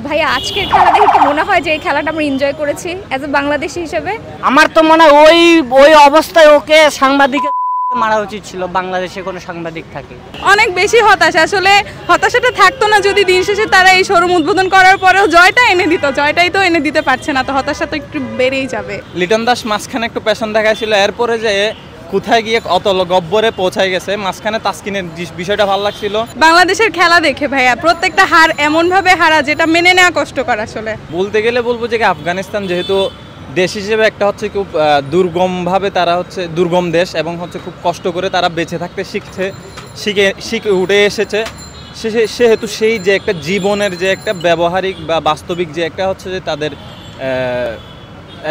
ভাইয়া আজকের খেলা দেখে কি মনে হয় যে এই খেলাটা আমরা এনজয় করেছি অ্যাজ এ বাংলাদেশি হিসেবে? আমার তো মনে হয় ওই অবস্থায় ওকে সাংবাদিকের মারা উচিত ছিল, বাংলাদেশে কোনো সাংবাদিক থাকে। অনেক বেশি হতাশা, আসলে হতাশাটা থাকতো না যদি দিন শেষে তারা এই শোরুম উদ্বোধন করার পরেও জয়টা এনে দিত। জয়টাই তো এনে দিতে পারছে না, তো হতাশা তো একটু বেড়েই যাবে। লিটন দাস মাঝখানে একটু পেছন দেখাইছিল, এরপরে যে কোথায় গিয়ে অতল গব্বরে পৌঁছায় গেছে। মাঝখানে তাসকিনের বিষয়টা ভালো লাগছিল। বাংলাদেশের খেলা দেখে ভাইয়া প্রত্যেকটা হার এমনভাবে হারা যেটা মেনে নেওয়া কষ্টকর। আসলে বলতে গেলে বলবো যে আফগানিস্তান যেহেতু দেশ হিসেবে একটা হচ্ছে খুব দুর্গমভাবে তারা হচ্ছে দুর্গম দেশ এবং হচ্ছে খুব কষ্ট করে তারা বেঁচে থাকতে শিখে উঠে এসেছে, সেহেতু সেই যে একটা জীবনের যে একটা ব্যবহারিক বা বাস্তবিক যে একটা হচ্ছে যে তাদের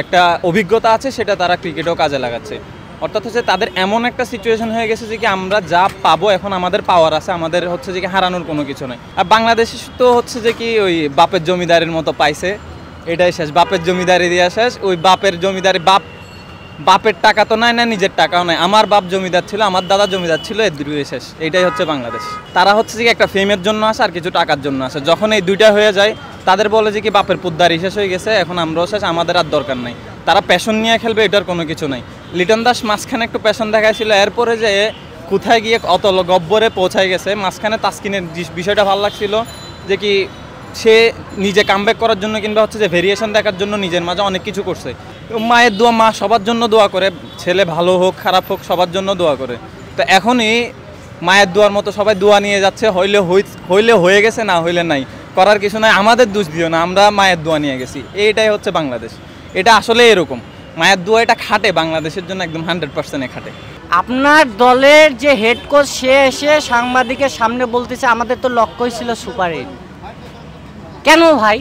একটা অভিজ্ঞতা আছে, সেটা তারা ক্রিকেটেও কাজে লাগাচ্ছে। অর্থাৎ হচ্ছে তাদের এমন একটা সিচুয়েশন হয়ে গেছে যে কি আমরা যা পাবো এখন আমাদের পাওয়ার আছে, আমাদের হচ্ছে যে কি হারানোর কোনো কিছু নেই। আর বাংলাদেশ তো হচ্ছে যে কি ওই বাপের জমিদারের মতো পাইছে, এটাই শেষ। বাপের জমিদারি দিয়া শেষ। ওই বাপের জমিদারি বাপের টাকা তো নাই, না নিজের টাকাও নাই। আমার বাপ জমিদার ছিল, আমার দাদা জমিদার ছিল, এর দুটোই শেষ। এইটাই হচ্ছে বাংলাদেশ। তারা হচ্ছে যে একটা ফেমের জন্য আসে আর কিছু টাকার জন্য আসে। যখন এই দুইটা হয়ে যায় তাদের বলে যে কি বাপের পুদ্দারি শেষ হয়ে গেছে, এখন আমরাও শেষ, আমাদের আর দরকার নাই। তারা প্যাশন নিয়ে খেলবে, এটার কোনো কিছু নাই। লিটন দাস মাঝখানে একটু প্যাশন দেখাইছিল, এরপরে যে কোথায় গিয়ে অতল গব্বরে পৌঁছায় গেছে। মাঝখানে তাসকিনের বিষয়টা ভালো লাগছিল যে কি সে নিজে কামব্যাক করার জন্য কিংবা হচ্ছে যে ভেরিয়েশন দেখার জন্য নিজের মাঝে অনেক কিছু করছে। মায়ের দোয়া, মা সবার জন্য দোয়া করে, ছেলে ভালো হোক খারাপ হোক সবার জন্য দোয়া করে। তো এখনই মায়ের দোয়ার মতো সবাই দোয়া নিয়ে যাচ্ছে, হইলে হয়ে গেছে, না হইলে নাই, করার কিছু নাই। আমাদের দোষ দিও না, আমরা মায়ের দোয়া নিয়ে গেছি। এইটাই হচ্ছে বাংলাদেশ। এটা আসলে এরকম মায়ের দোয়া, এটা খাটে বাংলাদেশের জন্য, একদম 100% খাটে। আপনার দলের যে হেড কোচ সে এসে সাংবাদিকের সামনে বলতেছে আমাদের তো লক্ষ্যই ছিল সুপার 8। কেন ভাই?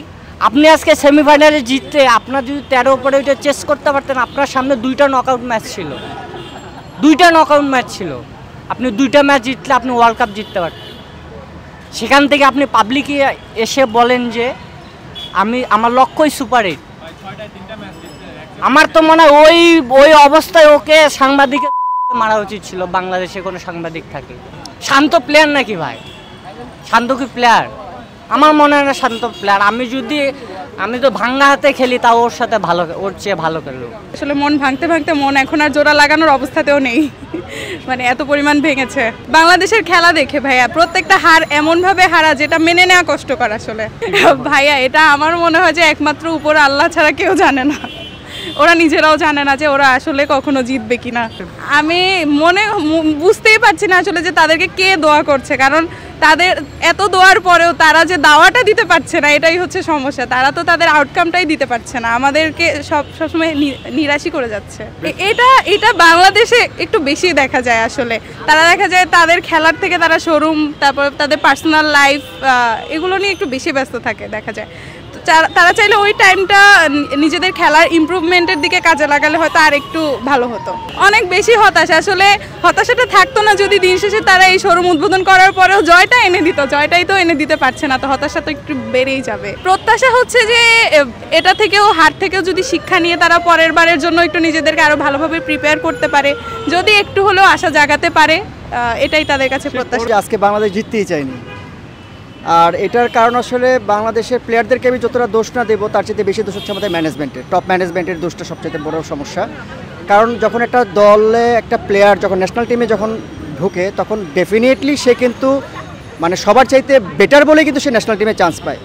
আপনি আজকে সেমিফাইনালে জিততে আপনার যদি 13 উপরে ওইটা চেস করতে পারতেন, আপনার সামনে 2টা নকআউট ম্যাচ ছিল, 2টা নকআউট ম্যাচ ছিল। আপনি 2টা ম্যাচ জিতলে আপনি ওয়ার্ল্ড কাপ জিততে পারতেন। সেখান থেকে আপনি পাবলিকে এসে বলেন যে আমার লক্ষ্যই সুপার 8। আমার তো মনে হয় ওই অবস্থায় ওকে সাংবাদিকের মারা উচিত ছিল, বাংলাদেশে কোনো সাংবাদিক থাকে। শান্ত প্লেয়ার নাকি ভাই? শান্ত কি প্লেয়ার? আমার মনে হয় না শান্ত প্লেয়ার। আমি তো ভাঙ্গা হাতে খেলি, তাও ওর সাথে ওর চেয়ে ভালো খেললো। আসলে মন ভাঙতে ভাঙতে মন এখন আর জোড়া লাগানোর অবস্থাতেও নেই, মানে এত পরিমাণ ভেঙেছে। বাংলাদেশের খেলা দেখে ভাইয়া প্রত্যেকটা হার এমনভাবে হারা যেটা মেনে নেওয়া কষ্টকর। আসলে ভাইয়া এটা আমার মনে হয় যে একমাত্র উপর আল্লাহ ছাড়া কেউ জানে না। ওরা নিজেরাও জানে না যে ওরা আসলে কখনো জিতবে কিনা। আমি বুঝতেই পারছি না আসলে যে তাদেরকে কে দোয়া করছে, কারণ তাদের এত দোয়ার পরেও তারা যে দাওয়াটা দিতে পারছে না, এটাই হচ্ছে সমস্যা। তারা তো তাদের আউটকামটাই দিতে পারছে না, আমাদেরকে সবসময় নিরাশই করে যাচ্ছে। এটা বাংলাদেশে একটু বেশি দেখা যায়। আসলে তারা দেখা যায় তাদের খেলার থেকে তারা শোরুম, তারপর তাদের পার্সোনাল লাইফ, এগুলো নিয়ে একটু বেশি ব্যস্ত থাকে দেখা যায়। তারা চাইলে ওই টাইমটা নিজেদের খেলার ইমপ্রুভমেন্টের দিকে কাজে লাগালে হয়তো আর একটু ভালো হতো। অনেক বেশি হতাশা, আসলে হতাশাটা থাকতো না যদি দিন শেষে তারা এই শোরুম উদ্বোধন করার পরেও জয়টা এনে দিত। জয়টাই তো এনে দিতে পারছে না, তো হতাশা তো একটু বেড়েই যাবে। প্রত্যাশা হচ্ছে যে এটা থেকেও হার থেকেও যদি শিক্ষা নিয়ে তারা পরের বারের জন্য একটু নিজেদেরকে আরো ভালোভাবে প্রিপেয়ার করতে পারে, যদি একটু হলেও আশা জাগাতে পারে, এটাই তাদের কাছে প্রত্যাশা। আজকে বাংলাদেশ জিততেই চায়নি, আর এটার কারণ আসলে বাংলাদেশের প্লেয়ারদেরকে আমি যতটা দোষ না দেবো, তার চেয়ে বেশি দোষ হচ্ছে আমাদের ম্যানেজমেন্টের। টপ ম্যানেজমেন্টের দোষটা সবচেয়ে বড় সমস্যা। কারণ যখন একটা দলে একটা প্লেয়ার যখন ন্যাশনাল টিমে যখন ঢুকে, তখন ডেফিনেটলি সে কিন্তু মানে সবার চাইতে বেটার বলে কিন্তু সে ন্যাশনাল টিমে চান্স পায়।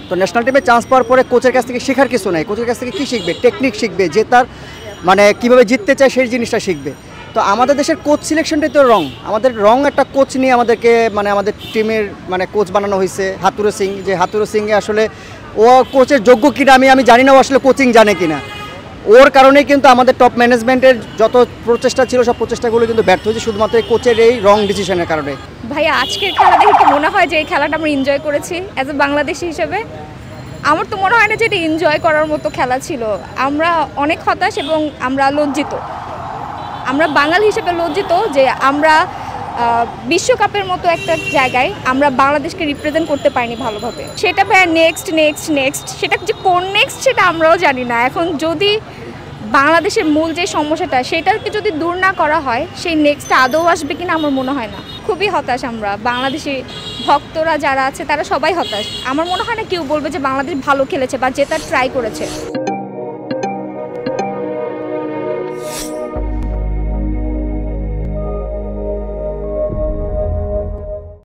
তো ন্যাশনাল টিমে চান্স পাওয়ার পরে কোচের কাছ থেকে শেখার কিছু নাই। কোচের কাছ থেকে কী শিখবে? টেকনিক শিখবে, যে তার মানে কীভাবে জিততে চায় সেই জিনিসটা শিখবে। তো আমাদের দেশের কোচ সিলেকশনটাই তো রং। আমাদের রং একটা কোচ নিয়ে আমাদেরকে মানে আমাদের টিমের মানে কোচ বানানো হয়েছে হাতুরু সিং। যে হাতুরু সিংয়ে আসলে ও কোচের যোগ্য কিনা আমি জানি না, ও আসলে কোচিং জানে কিনা। ওর কারণেই কিন্তু আমাদের টপ ম্যানেজমেন্টের যত প্রচেষ্টা ছিল সব প্রচেষ্টাগুলো কিন্তু ব্যর্থ হয়েছে শুধুমাত্র কোচের এই রং ডিসিশনের কারণে। ভাইয়া আজকের খেলা দেখে কি মনে হয় যে এই খেলাটা আমরা এনজয় করেছি অ্যাজ এ বাংলাদেশি হিসেবে? আমার তো মনে হয় না যে এটা এনজয় করার মতো খেলা ছিল। আমরা অনেক হতাশ এবং আমরা লজ্জিত। আমরা বাঙালি হিসেবে লজ্জিত যে আমরা বিশ্বকাপের মতো একটা জায়গায় আমরা বাংলাদেশকে রিপ্রেজেন্ট করতে পারিনি ভালোভাবে। সেটা ভাইয়া নেক্সট সেটা যে কোন নেক্সট সেটা আমরাও জানি না। এখন যদি বাংলাদেশের মূল যে সমস্যাটা সেটাকে যদি দূর না করা হয়, সেই নেক্সটটা আদৌ আসবে কিনা আমার মনে হয় না। খুবই হতাশ আমরা, বাংলাদেশি ভক্তরা যারা আছে তারা সবাই হতাশ। আমার মনে হয় না কেউ বলবে যে বাংলাদেশ ভালো খেলেছে বা জেতার ট্রাই করেছে।